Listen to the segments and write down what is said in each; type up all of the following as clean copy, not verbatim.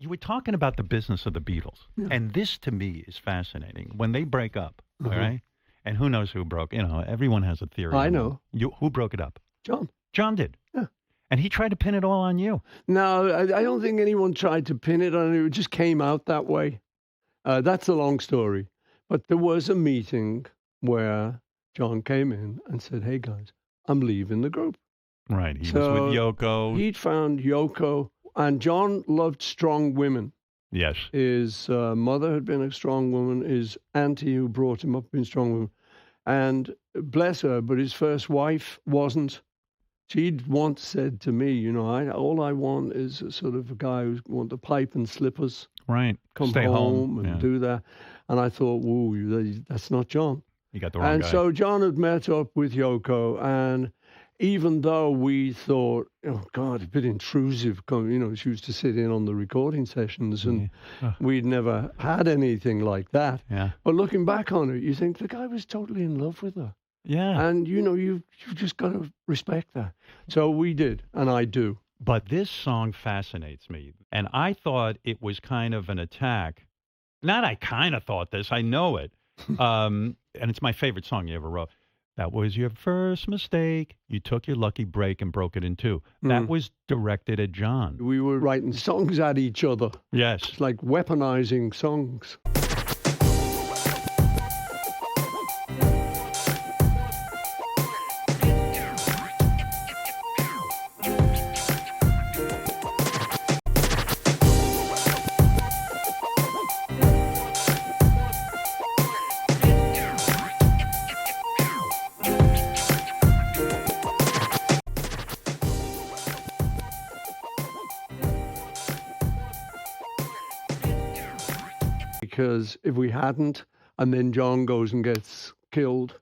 You were talking about the business of the Beatles, and this to me is fascinating. When they break up, all right, and who knows who broke? Everyone has a theory. I know. Who broke it up? John. John did. Yeah. And he tried to pin it all on you. No, I don't think anyone tried to pin it on it. It just came out that way. That's a long story. But there was a meeting where John came in and said, hey, guys, I'm leaving the group. Right. He was with Yoko. He'd found Yoko. And John loved strong women. Yes. His mother had been a strong woman. His auntie who brought him up had been a strong woman. And bless her, but his first wife wasn't. She'd once said to me, all I want is a sort of a guy who's want a pipe and slippers. Right. Come Stay home and do that. And I thought, whoa, that's not John. You got the wrong guy. And so John had met up with Yoko, and even though we thought, oh, God, a bit intrusive, she used to sit in on the recording sessions, and we'd never had anything like that. Yeah. But looking back on it, you think the guy was totally in love with her. Yeah. And, you've just got to respect that. So we did, and I do. But this song fascinates me. And I thought it was kind of an attack. Not I kind of thought this, I know it. And it's my favorite song you ever wrote. That was your first mistake. You took your lucky break and broke it in two. That was directed at John. We were writing songs at each other. Yes. It's like weaponizing songs. Because if we hadn't, and then John goes and gets killed,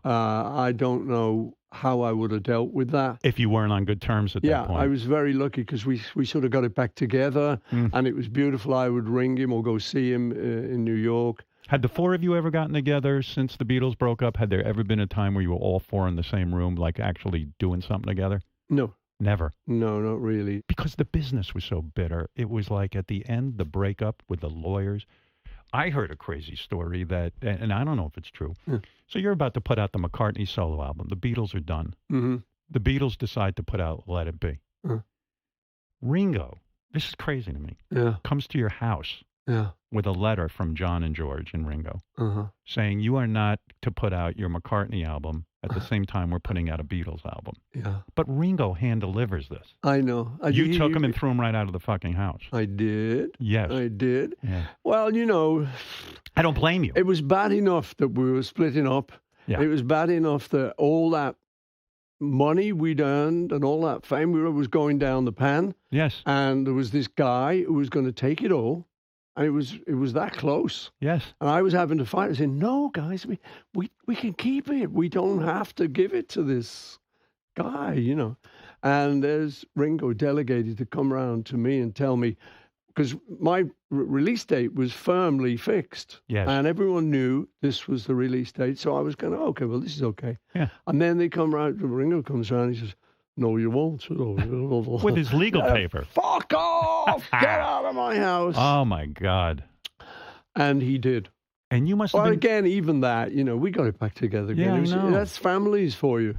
I don't know how I would have dealt with that. If you weren't on good terms at that point. Yeah, I was very lucky because we sort of got it back together, and it was beautiful. I would ring him or go see him in New York. Had the four of you ever gotten together since the Beatles broke up? Had there ever been a time where you were all four in the same room, like actually doing something together? No. Never? No, not really. Because the business was so bitter. It was like at the end, the breakup with the lawyers. I heard a crazy story that, and I don't know if it's true. So you're about to put out the McCartney solo album. The Beatles are done. The Beatles decide to put out Let It Be. Ringo, this is crazy to me, comes to your house with a letter from John and George and Ringo saying you are not to put out your McCartney album at the same time we're putting out a Beatles album. Yeah. But Ringo hand-delivers this. I know. You took him and threw him right out of the fucking house. I did. Yes. I did. Yeah. Well, I don't blame you. It was bad enough that we were splitting up. Yeah. It was bad enough that all that money we'd earned and all that fame was going down the pan. Yes. And there was this guy who was going to take it all. And it was that close. Yes. And I was having to fight. I said, no, guys, we can keep it. We don't have to give it to this guy, And there's Ringo delegated to come around to me and tell me, because my release date was firmly fixed. Yes. And everyone knew this was the release date. So I was going, okay, well, this is okay. Yeah. And then they come around, Ringo comes around and he says, no, you won't. With his legal paper. Fuck off! Get out of my house! Oh, my God. And he did. And you must have Well, been... again, even that, we got it back together again. Yeah, I know. That's families for you.